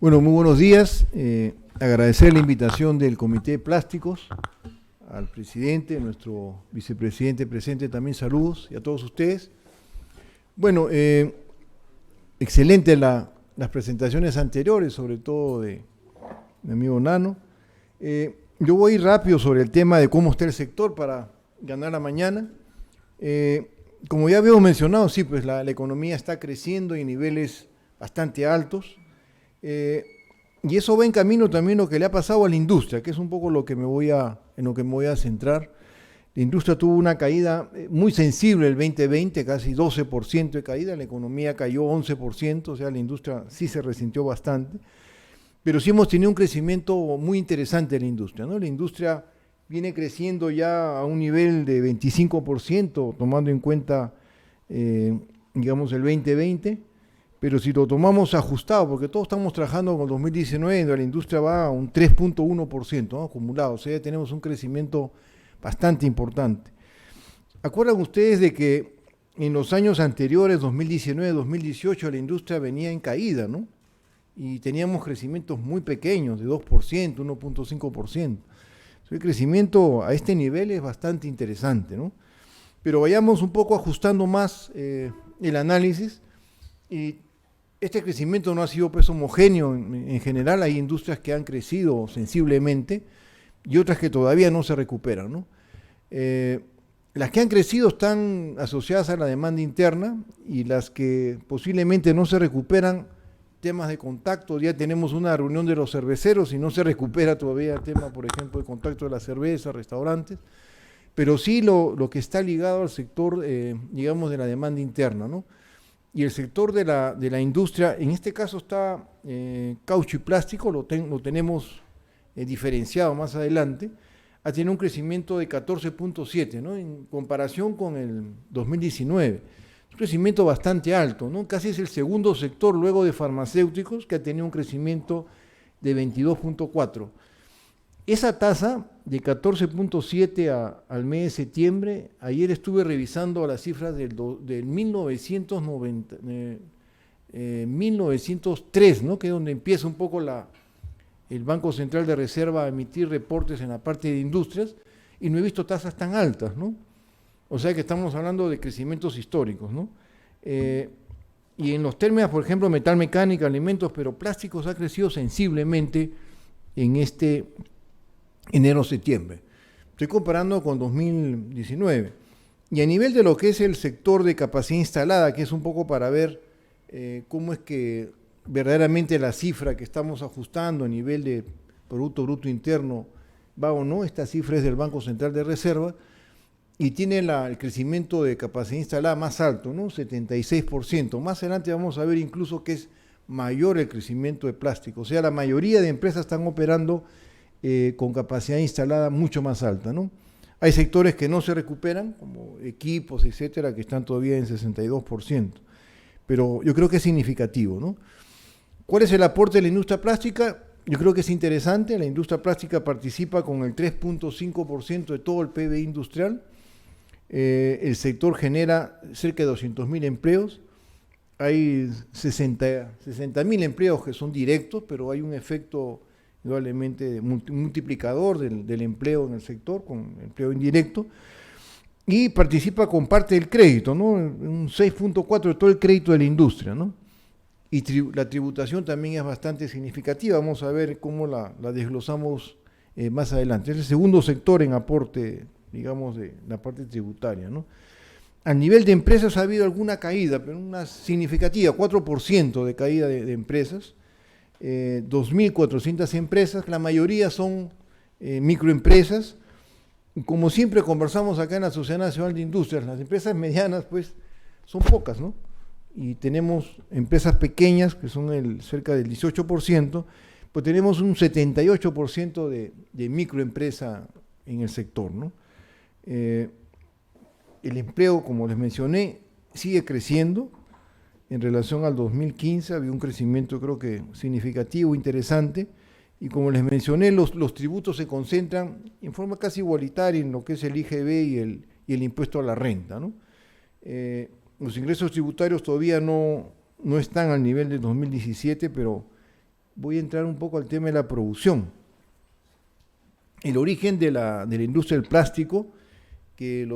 Bueno, muy buenos días. Agradecer la invitación del Comité de Plásticos, al presidente, nuestro vicepresidente presente, también saludos, y a todos ustedes. Bueno, excelente las presentaciones anteriores, sobre todo de mi amigo Nano. Yo voy a ir rápido sobre el tema de cómo está el sector para ganar la mañana. Como ya habíamos mencionado, sí, pues la economía está creciendo en niveles bastante altos. Y eso va en camino también lo que le ha pasado a la industria, que es un poco en lo que me voy a centrar. La industria tuvo una caída muy sensible el 2020, casi 12% de caída, la economía cayó 11%, o sea, la industria sí se resintió bastante, pero sí hemos tenido un crecimiento muy interesante de la industria, ¿no? La industria viene creciendo ya a un nivel de 25%, tomando en cuenta, digamos, el 2020, pero si lo tomamos ajustado, porque todos estamos trabajando con el 2019, donde la industria va a un 3.1%, ¿no? Acumulado, o sea, ya tenemos un crecimiento bastante importante. ¿Acuerdan ustedes de que en los años anteriores, 2019, 2018, la industria venía en caída, ¿no? Y teníamos crecimientos muy pequeños, de 2%, 1.5%. El crecimiento a este nivel es bastante interesante, ¿no? Pero vayamos un poco ajustando más el análisis. Y este crecimiento no ha sido pues homogéneo en general. Hay industrias que han crecido sensiblemente y otras que todavía no se recuperan, ¿no? Las que han crecido están asociadas a la demanda interna, y las que posiblemente no se recuperan, temas de contacto. Ya tenemos una reunión de los cerveceros y no se recupera todavía el tema, por ejemplo, de contacto de la cerveza, restaurantes, pero sí lo que está ligado al sector, digamos, de la demanda interna, ¿no? Y el sector de la industria, en este caso está caucho y plástico, lo tenemos diferenciado más adelante, ha tenido un crecimiento de 14.7, ¿no? En comparación con el 2019. Un crecimiento bastante alto, ¿no? Casi es el segundo sector luego de farmacéuticos que ha tenido un crecimiento de 22.4. Esa tasa de 14.7 al mes de septiembre, ayer estuve revisando las cifras del 1990, 1903, ¿no? Que es donde empieza un poco el Banco Central de Reserva a emitir reportes en la parte de industrias, y no he visto tasas tan altas, ¿no? O sea que estamos hablando de crecimientos históricos, ¿no? Y en los términos, por ejemplo, metal mecánica, alimentos, pero plásticos ha crecido sensiblemente en este enero-septiembre. Estoy comparando con 2019. Y a nivel de lo que es el sector de capacidad instalada, que es un poco para ver cómo es que verdaderamente la cifra que estamos ajustando a nivel de Producto Bruto Interno va o no, esta cifra es del Banco Central de Reserva, y tiene el crecimiento de capacidad instalada más alto, ¿no? 76%. Más adelante vamos a ver incluso que es mayor el crecimiento de plástico. O sea, la mayoría de empresas están operando con capacidad instalada mucho más alta, ¿no? Hay sectores que no se recuperan, como equipos, etcétera, que están todavía en 62%. Pero yo creo que es significativo, ¿no? ¿Cuál es el aporte de la industria plástica? Yo creo que es interesante. La industria plástica participa con el 3.5% de todo el PBI industrial. El sector genera cerca de 200.000 empleos. Hay 60.000 empleos que son directos, pero hay un efecto indudablemente multiplicador del empleo en el sector, con empleo indirecto, y participa con parte del crédito, ¿no? Un 6.4% de todo el crédito de la industria, ¿no? Y la tributación también es bastante significativa. Vamos a ver cómo la desglosamos más adelante. Es el segundo sector en aporte, digamos, de la parte tributaria, ¿no? A nivel de empresas ha habido alguna caída, pero una significativa, 4% de caída de empresas, 2.400 empresas, la mayoría son microempresas. Como siempre conversamos acá en la Sociedad Nacional de Industrias, las empresas medianas pues son pocas, ¿no? Y tenemos empresas pequeñas que son cerca del 18%, pues tenemos un 78% de microempresa en el sector, ¿no? El empleo, como les mencioné, sigue creciendo. En relación al 2015 había un crecimiento, creo que significativo, interesante, y como les mencioné, los tributos se concentran en forma casi igualitaria en lo que es el IGB y el impuesto a la renta, ¿no? Los ingresos tributarios todavía no están al nivel de 2017, pero voy a entrar un poco al tema de la producción. El origen de la industria del plástico, que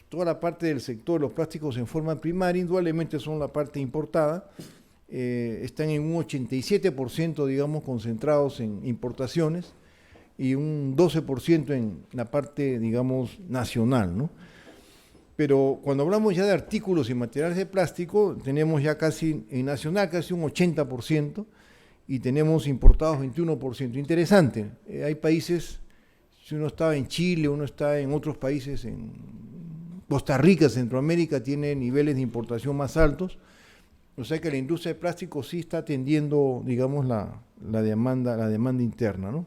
toda la parte del sector de los plásticos en forma primaria, indudablemente son la parte importada, están en un 87%, digamos, concentrados en importaciones y un 12% en la parte, digamos, nacional, ¿no? Pero cuando hablamos ya de artículos y materiales de plástico, tenemos ya casi, en nacional, casi un 80% y tenemos importados 21%. Interesante, hay países, si uno está en Chile, uno está en otros países, en Costa Rica, Centroamérica, tiene niveles de importación más altos, o sea que la industria de plástico sí está atendiendo, digamos, la demanda interna, ¿no?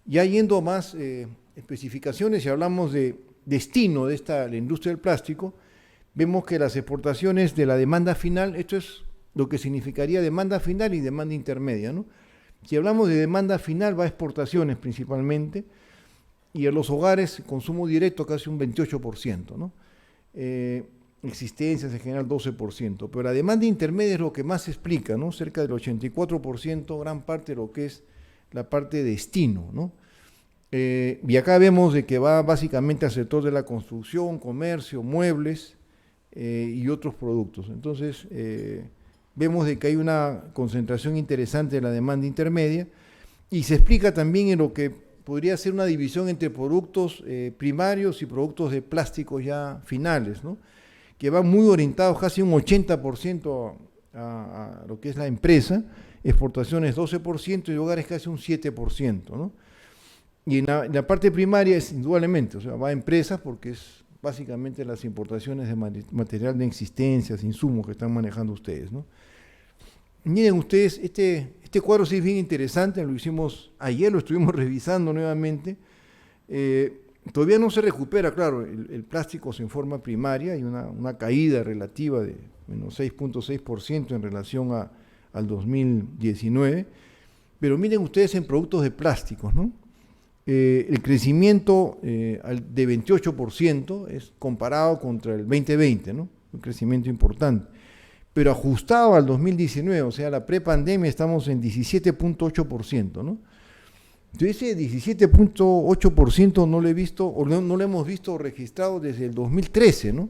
Ya yendo a más especificaciones, si hablamos de destino de la industria del plástico, vemos que las exportaciones de la demanda final, esto es lo que significaría demanda final y demanda intermedia, ¿no? Si hablamos de demanda final, va a exportaciones principalmente, y a los hogares, consumo directo casi un 28%, ¿no? Existencias en general 12%, pero la demanda intermedia es lo que más se explica, ¿no? Cerca del 84%, gran parte de lo que es la parte de destino, ¿no? Y acá vemos de que va básicamente al sector de la construcción, comercio, muebles y otros productos. Entonces, vemos de que hay una concentración interesante de la demanda intermedia y se explica también en lo que podría ser una división entre productos primarios y productos de plásticos ya finales, ¿no? Que van muy orientados, casi un 80% a lo que es la empresa, exportaciones 12% y hogares casi un 7%, ¿no? Y en la parte primaria es indudablemente, o sea, va a empresas porque es básicamente las importaciones de material de existencias, insumos que están manejando ustedes, ¿no? Miren ustedes, este cuadro sí es bien interesante, lo hicimos ayer, lo estuvimos revisando nuevamente. Todavía no se recupera, claro, el plástico en forma primaria, hay una caída relativa de menos 6.6% en relación al 2019, pero miren ustedes en productos de plásticos, ¿no? El crecimiento de 28% es comparado contra el 2020, ¿no? Un crecimiento importante. Pero ajustado al 2019, o sea, la prepandemia, estamos en 17.8%, ¿no? Entonces ese 17.8% no lo he visto, o no lo hemos visto registrado desde el 2013, ¿no?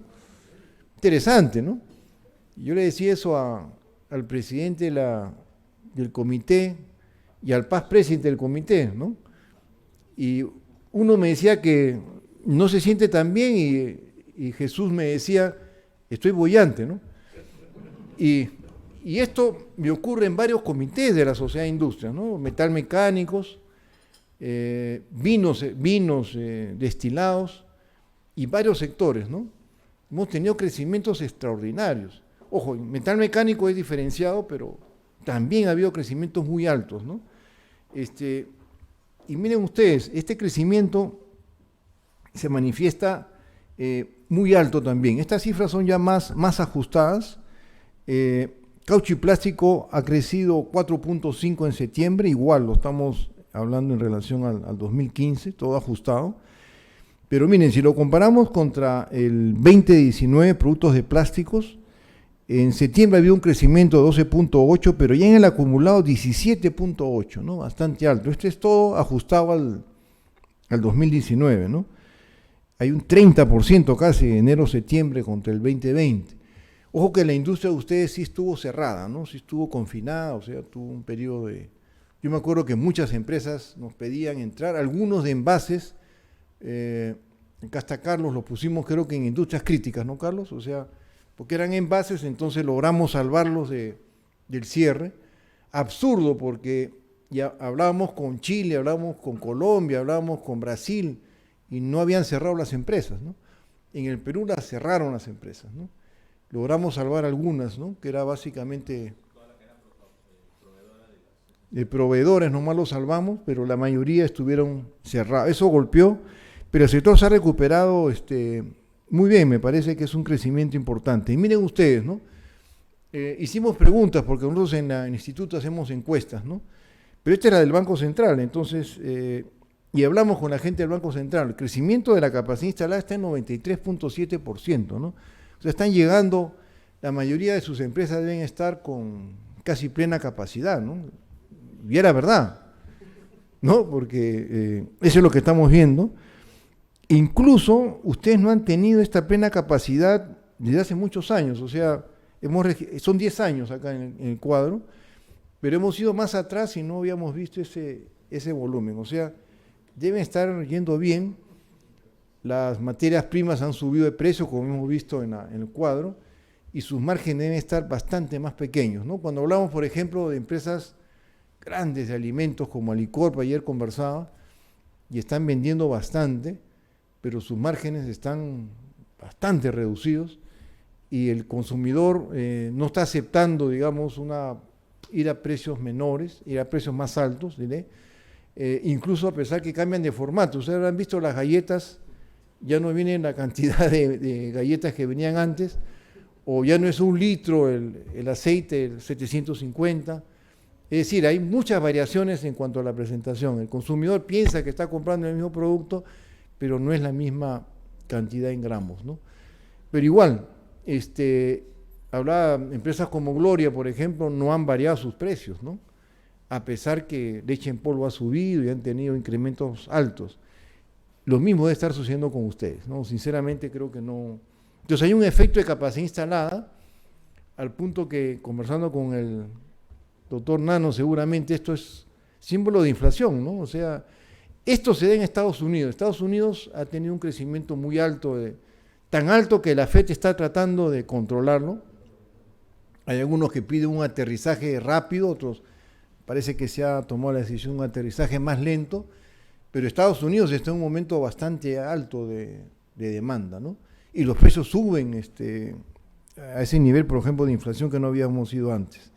Interesante, ¿no? Yo le decía eso al presidente del comité y al past presidente del comité, ¿no? Y uno me decía que no se siente tan bien y Jesús me decía, estoy boyante, ¿no? Y esto me ocurre en varios comités de la sociedad de industria, ¿no? Metalmecánicos, vinos destilados y varios sectores, ¿no? Hemos tenido crecimientos extraordinarios. Ojo, el metal mecánico es diferenciado, pero también ha habido crecimientos muy altos, ¿no? Y miren ustedes, este crecimiento se manifiesta muy alto también. Estas cifras son ya más ajustadas. Caucho y plástico ha crecido 4.5 en septiembre, igual lo estamos hablando en relación al 2015, todo ajustado. Pero miren, si lo comparamos contra el 2019, productos de plásticos, en septiembre había un crecimiento de 12.8, pero ya en el acumulado 17.8, ¿no? Bastante alto. Este es todo ajustado al 2019, ¿no? Hay un 30% casi enero-septiembre contra el 2020. Ojo que la industria de ustedes sí estuvo cerrada, ¿no? Sí estuvo confinada, o sea, tuvo un periodo de... Yo me acuerdo que muchas empresas nos pedían entrar, algunos de envases, acá está Carlos, lo pusimos creo que en industrias críticas, ¿no, Carlos? O sea, porque eran envases, entonces logramos salvarlos del cierre. Absurdo, porque ya hablábamos con Chile, hablábamos con Colombia, hablábamos con Brasil, y no habían cerrado las empresas, ¿no? En el Perú las cerraron las empresas, ¿no? Logramos salvar algunas, ¿no? Que era básicamente de proveedores, nomás los salvamos, pero la mayoría estuvieron cerrados. Eso golpeó, pero el sector se ha recuperado muy bien, me parece que es un crecimiento importante. Y miren ustedes, ¿no? Hicimos preguntas, porque nosotros en el instituto hacemos encuestas, ¿no? Pero esta era del Banco Central, entonces, y hablamos con la gente del Banco Central. El crecimiento de la capacidad instalada está en 93.7%, ¿no? O sea, están llegando, la mayoría de sus empresas deben estar con casi plena capacidad, ¿no? y era verdad, ¿no? Porque eso es lo que estamos viendo. Incluso ustedes no han tenido esta plena capacidad desde hace muchos años, o sea, son 10 años acá en el cuadro, pero hemos ido más atrás y no habíamos visto ese volumen. O sea, deben estar yendo bien. Las materias primas han subido de precio, como hemos visto en el cuadro, y sus márgenes deben estar bastante más pequeños, ¿no? Cuando hablamos, por ejemplo, de empresas grandes de alimentos como Alicorp, ayer conversaba, y están vendiendo bastante, pero sus márgenes están bastante reducidos, y el consumidor no está aceptando, digamos, ir a precios menores, ir a precios más altos, diré, incluso a pesar que cambian de formato. Ustedes han visto las galletas, ya no vienen la cantidad de galletas que venían antes, o ya no es 1 litro el aceite, el 750. Es decir, hay muchas variaciones en cuanto a la presentación. El consumidor piensa que está comprando el mismo producto, pero no es la misma cantidad en gramos, ¿no? Pero igual, hablaba, empresas como Gloria, por ejemplo, no han variado sus precios, ¿no? A pesar que leche en polvo ha subido y han tenido incrementos altos. Lo mismo debe estar sucediendo con ustedes, ¿no? Sinceramente creo que no. Entonces hay un efecto de capacidad instalada, al punto que, conversando con el doctor Nano, seguramente esto es símbolo de inflación, ¿no? O sea, esto se da en Estados Unidos. Estados Unidos ha tenido un crecimiento muy alto, tan alto que la FED está tratando de controlarlo. Hay algunos que piden un aterrizaje rápido, otros parece que se ha tomado la decisión de un aterrizaje más lento, pero Estados Unidos está en un momento bastante alto de demanda, ¿no? Y los precios suben a ese nivel, por ejemplo, de inflación que no habíamos ido antes.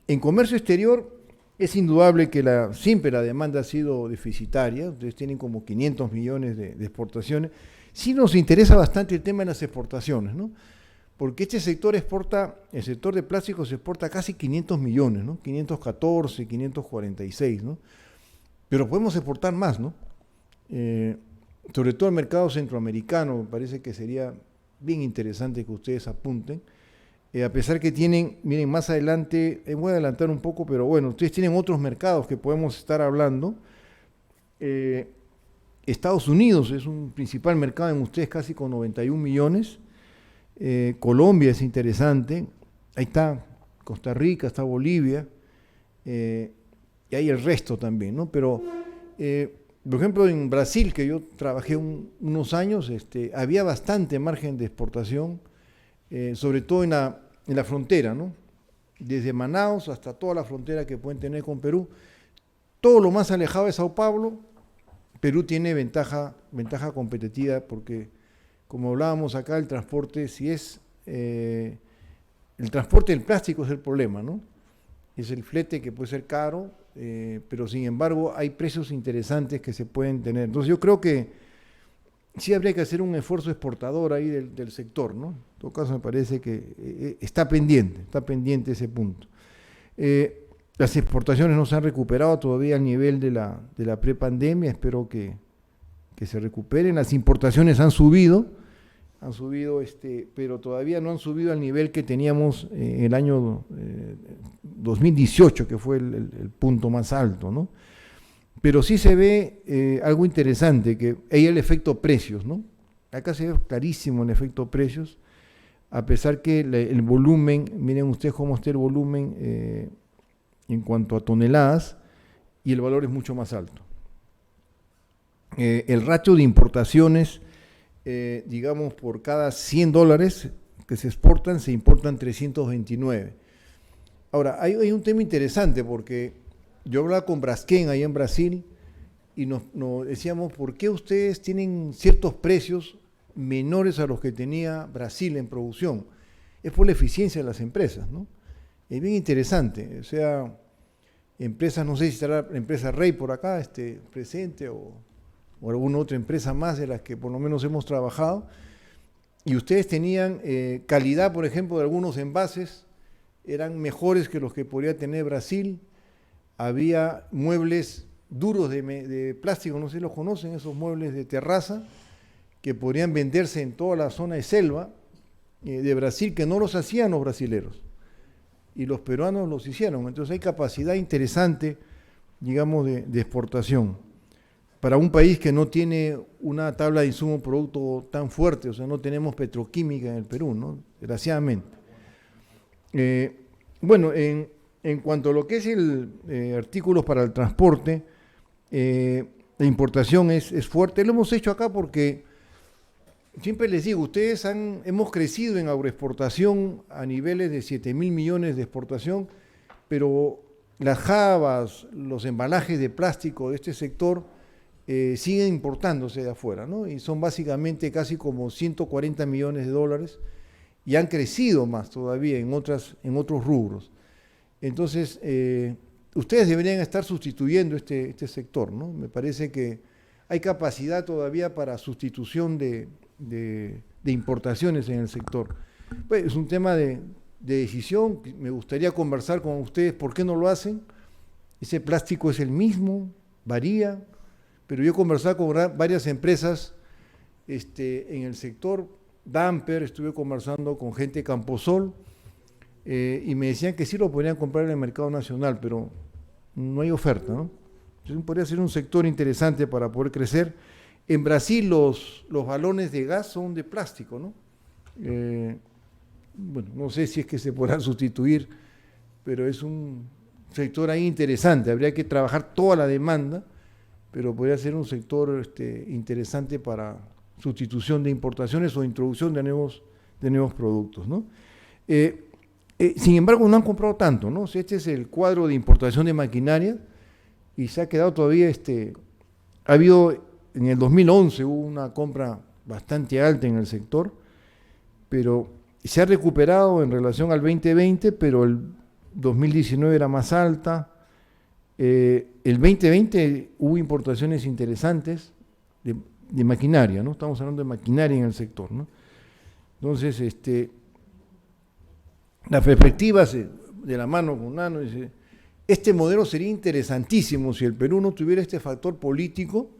En comercio exterior es indudable que siempre la demanda ha sido deficitaria. Ustedes tienen como 500 millones de exportaciones. Sí nos interesa bastante el tema de las exportaciones, ¿no? Porque este sector el sector de plásticos exporta casi 500 millones, ¿no? 514, 546, ¿no? Pero podemos exportar más, ¿no? Sobre todo el mercado centroamericano, me parece que sería bien interesante que ustedes apunten. A pesar que tienen, miren, más adelante, voy a adelantar un poco, pero bueno, ustedes tienen otros mercados que podemos estar hablando. Estados Unidos es un principal mercado en ustedes, casi con 91 millones. Colombia es interesante. Ahí está Costa Rica, está Bolivia. Y hay el resto también, ¿no? Pero, por ejemplo, en Brasil, que yo trabajé unos años, había bastante margen de exportación, sobre todo en la frontera, ¿no? Desde Manaus hasta toda la frontera que pueden tener con Perú. Todo lo más alejado de Sao Paulo, Perú tiene ventaja competitiva porque, como hablábamos acá, el transporte, el transporte del plástico es el problema, ¿no? Es el flete que puede ser caro, pero sin embargo hay precios interesantes que se pueden tener. Entonces yo creo que sí habría que hacer un esfuerzo exportador ahí del sector, ¿no? En todo caso me parece que está pendiente ese punto. Las exportaciones no se han recuperado todavía al nivel de la prepandemia, espero que se recuperen. Las importaciones han subido, pero todavía no han subido al nivel que teníamos en el año 2018, que fue el punto más alto, ¿no? Pero sí se ve algo interesante, que hay el efecto precios, ¿no? Acá se ve clarísimo el efecto precios, a pesar que el volumen, miren ustedes cómo está el volumen en cuanto a toneladas, y el valor es mucho más alto. El ratio de importaciones, digamos, por cada $100 que se exportan, se importan 329. Ahora, hay un tema interesante, porque yo hablaba con Braskem ahí en Brasil y nos decíamos, ¿por qué ustedes tienen ciertos precios menores a los que tenía Brasil en producción? Es por la eficiencia de las empresas, ¿no? Es bien interesante. O sea, empresas, no sé si estará la empresa Rey por acá presente o alguna otra empresa más de las que por lo menos hemos trabajado, y ustedes tenían calidad, por ejemplo, de algunos envases, eran mejores que los que podría tener Brasil. Había muebles duros de plástico, no sé si los conocen, esos muebles de terraza, que podrían venderse en toda la zona de selva de Brasil, que no los hacían los brasileros. y los peruanos los hicieron. Entonces hay capacidad interesante, digamos, de exportación para un país que no tiene una tabla de insumo producto tan fuerte, o sea, no tenemos petroquímica en el Perú, ¿no? Desgraciadamente. Bueno, en cuanto a lo que es el artículos para el transporte, la importación es fuerte. Lo hemos hecho acá porque, siempre les digo, hemos crecido en agroexportación a niveles de 7.000 millones de exportación, pero las jabas, los embalajes de plástico de este sector siguen importándose de afuera, ¿no? Y son básicamente casi como 140 millones de dólares y han crecido más todavía en otros rubros. Entonces, ustedes deberían estar sustituyendo este sector, ¿no? Me parece que hay capacidad todavía para sustitución de importaciones en el sector. Pues es un tema de decisión. Me gustaría conversar con ustedes por qué no lo hacen. Ese plástico es el mismo, varía, pero yo he conversado con varias empresas en el sector. Damper, estuve conversando con gente de Camposol y me decían que sí lo podrían comprar en el mercado nacional, pero no hay oferta, ¿no? Entonces podría ser un sector interesante para poder crecer. En Brasil los balones de gas son de plástico, ¿no? Bueno, no sé si es que se podrán sustituir, pero es un sector ahí interesante. Habría que trabajar toda la demanda, pero podría ser un sector interesante para sustitución de importaciones o introducción de nuevos productos, ¿no? Sin embargo, no han comprado tanto, ¿no? O sea, este es el cuadro de importación de maquinaria y se ha quedado todavía, ha habido, en el 2011 hubo una compra bastante alta en el sector, pero se ha recuperado en relación al 2020, pero el 2019 era más alta. El 2020 hubo importaciones interesantes de maquinaria, ¿no? Estamos hablando de maquinaria en el sector, ¿no? Entonces, las perspectivas de la mano con Nano, este modelo sería interesantísimo si el Perú no tuviera este factor político,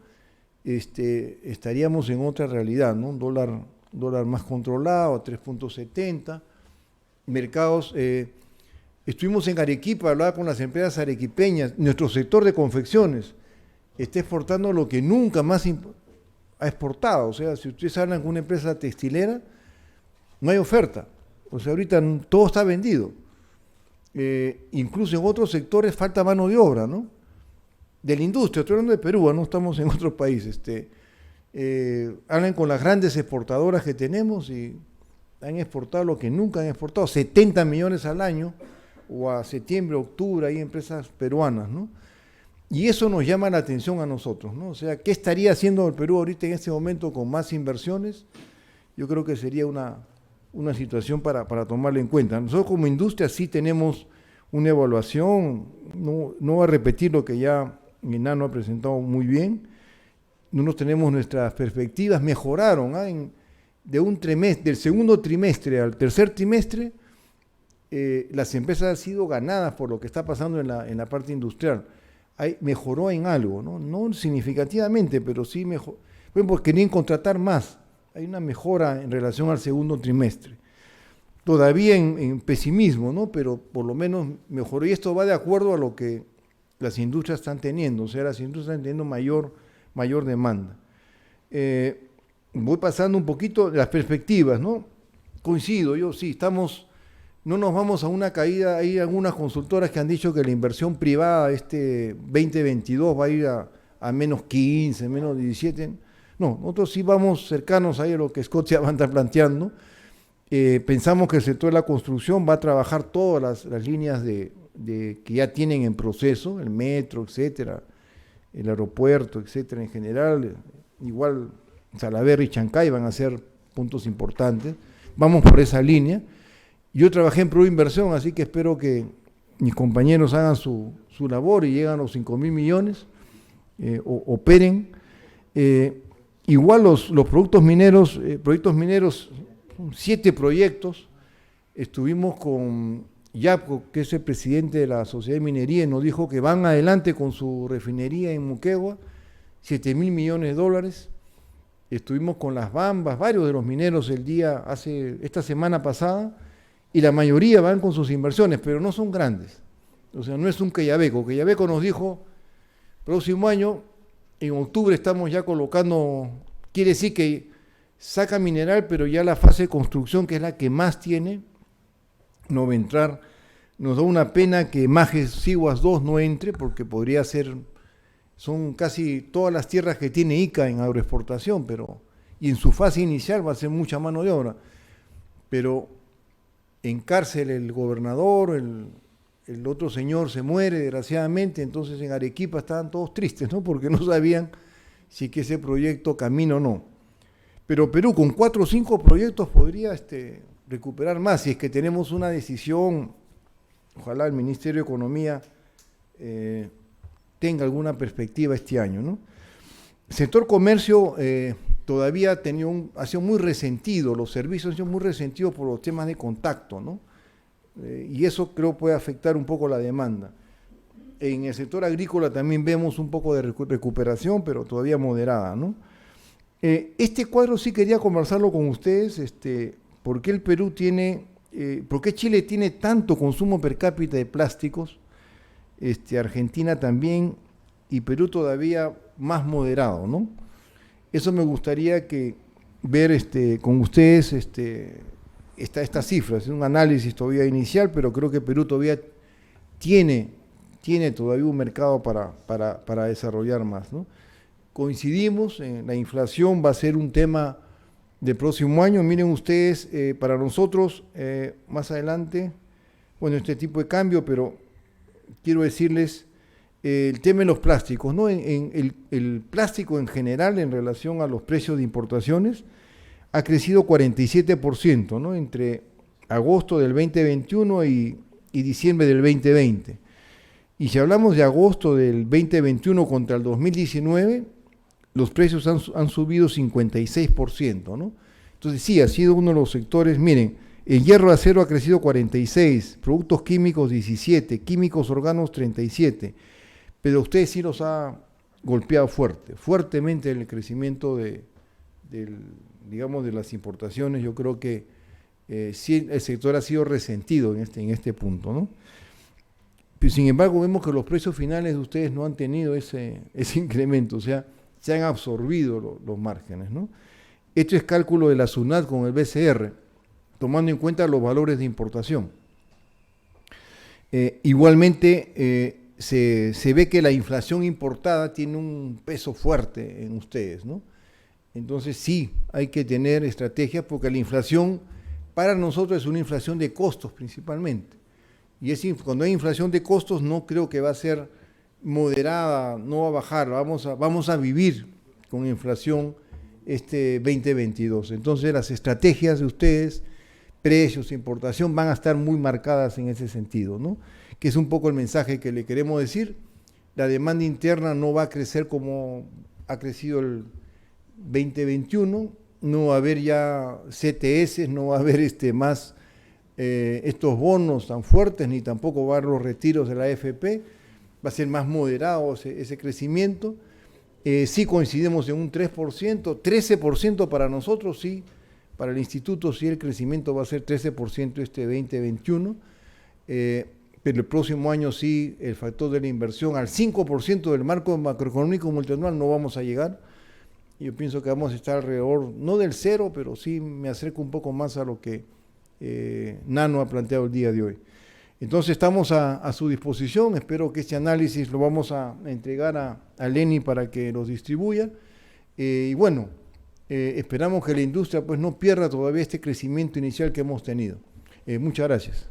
estaríamos en otra realidad, ¿no? Un dólar más controlado, a 3.70, mercados. Estuvimos en Arequipa, hablaba con las empresas arequipeñas, nuestro sector de confecciones está exportando lo que nunca más ha exportado. O sea, si ustedes hablan con una empresa textilera, no hay oferta. O sea, ahorita todo está vendido. Incluso en otros sectores falta mano de obra, ¿no? De la industria, estoy hablando de Perú, no estamos en otro país. Hablan con las grandes exportadoras que tenemos y han exportado lo que nunca han exportado, 70 millones al año, o a septiembre, octubre, hay empresas peruanas, ¿no? Y eso nos llama la atención a nosotros, ¿no? O sea, ¿qué estaría haciendo el Perú ahorita en este momento con más inversiones? Yo creo que sería una situación para tomarla en cuenta. Nosotros como industria sí tenemos una evaluación, no voy a repetir lo que ya Nano ha presentado muy bien. Nosotros tenemos nuestras perspectivas, mejoraron, del segundo trimestre al tercer trimestre, las empresas han sido ganadas por lo que está pasando en la parte industrial. Mejoró en algo, no significativamente, pero sí mejoró. Porque querían contratar más. Hay una mejora en relación al segundo trimestre. Todavía en pesimismo, ¿no? Pero por lo menos mejoró. Y esto va de acuerdo a lo que las industrias están teniendo. O sea, las industrias están teniendo mayor demanda. Voy pasando un poquito las perspectivas, ¿no? Coincido, no nos vamos a una caída. Hay algunas consultoras que han dicho que la inversión privada 2022 va a ir a menos 15, menos 17. No, nosotros sí vamos cercanos ahí a lo que Scotia va a estar planteando. Pensamos que el sector de la construcción va a trabajar todas las líneas que ya tienen en proceso, el metro, etcétera, el aeropuerto, etcétera, en general. Igual Salaverry y Chancay van a ser puntos importantes. Vamos por esa línea. Yo trabajé en Perú Inversión, así que espero que mis compañeros hagan su labor y lleguen a los 5.000 millones, operen. Igual los proyectos mineros, 7 proyectos. Estuvimos con Yapco, que es el presidente de la Sociedad de Minería, y nos dijo que van adelante con su refinería en Moquegua, 7.000 millones de dólares. Estuvimos con las Bambas, varios de los mineros esta semana pasada, y la mayoría van con sus inversiones, pero no son grandes. O sea, no es un Quellaveco. Quellaveco nos dijo, próximo año, en octubre estamos ya colocando, quiere decir que saca mineral, pero ya la fase de construcción, que es la que más tiene, no va a entrar. Nos da una pena que Majes Siguas 2 no entre, porque podría ser, son casi todas las tierras que tiene Ica en agroexportación, pero, y en su fase inicial va a ser mucha mano de obra. Pero en cárcel el gobernador, el otro señor se muere desgraciadamente, entonces en Arequipa estaban todos tristes, ¿no? Porque no sabían si que ese proyecto camina o no. Pero Perú con 4 o 5 proyectos podría recuperar más, si es que tenemos una decisión, ojalá el Ministerio de Economía tenga alguna perspectiva este año, ¿no? El sector comercio todavía ha sido muy resentido, los servicios han sido muy resentidos por los temas de contacto, ¿no? Y eso creo puede afectar un poco la demanda. En el sector agrícola también vemos un poco de recuperación, pero todavía moderada, ¿no? Este cuadro sí quería conversarlo con ustedes, ¿por qué el Perú tiene, por qué Chile tiene tanto consumo per cápita de plásticos, Argentina también, y Perú todavía más moderado, ¿no? Eso me gustaría ver con ustedes estas cifras, es un análisis todavía inicial, pero creo que Perú todavía tiene todavía un mercado para desarrollar más, ¿no? Coincidimos, la inflación va a ser un tema del próximo año. Miren ustedes, para nosotros, más adelante, bueno, este tipo de cambio, pero quiero decirles el tema de los plásticos, ¿no? El plástico en general en relación a los precios de importaciones ha crecido 47%, ¿no? Entre agosto del 2021 y diciembre del 2020. Y si hablamos de agosto del 2021 contra el 2019, los precios han subido 56%, ¿no? Entonces sí, ha sido uno de los sectores. Miren, el hierro de acero ha crecido 46%, productos químicos 17%, químicos orgánicos 37%, pero a ustedes sí los ha golpeado fuertemente el crecimiento de las importaciones. Yo creo que sí el sector ha sido resentido en este punto, ¿no? Pero sin embargo vemos que los precios finales de ustedes no han tenido ese incremento, o sea, se han absorbido los márgenes, ¿no? Esto es cálculo de la SUNAT con el BCR, tomando en cuenta los valores de importación. Igualmente, se ve que la inflación importada tiene un peso fuerte en ustedes, ¿no? Entonces sí, hay que tener estrategias porque la inflación para nosotros es una inflación de costos principalmente. Y cuando hay inflación de costos no creo que va a ser moderada, no va a bajar, vamos a vivir con inflación 2022. Entonces las estrategias de ustedes, precios, importación, van a estar muy marcadas en ese sentido, ¿no? Que es un poco el mensaje que le queremos decir. La demanda interna no va a crecer como ha crecido el 2021, no va a haber ya CTS, no va a haber más estos bonos tan fuertes, ni tampoco va a haber los retiros de la AFP, va a ser más moderado ese crecimiento. Sí coincidimos en un 3%, 13% para nosotros, sí, para el instituto sí el crecimiento va a ser 13% 2021, pero el próximo año sí el factor de la inversión al 5% del marco macroeconómico multianual no vamos a llegar. Yo pienso que vamos a estar alrededor, no del 0, pero sí me acerco un poco más a lo que Nano ha planteado el día de hoy. Entonces estamos a su disposición, espero que este análisis lo vamos a entregar a Leni para que los distribuya. Y bueno, esperamos que la industria pues no pierda todavía este crecimiento inicial que hemos tenido. Muchas gracias.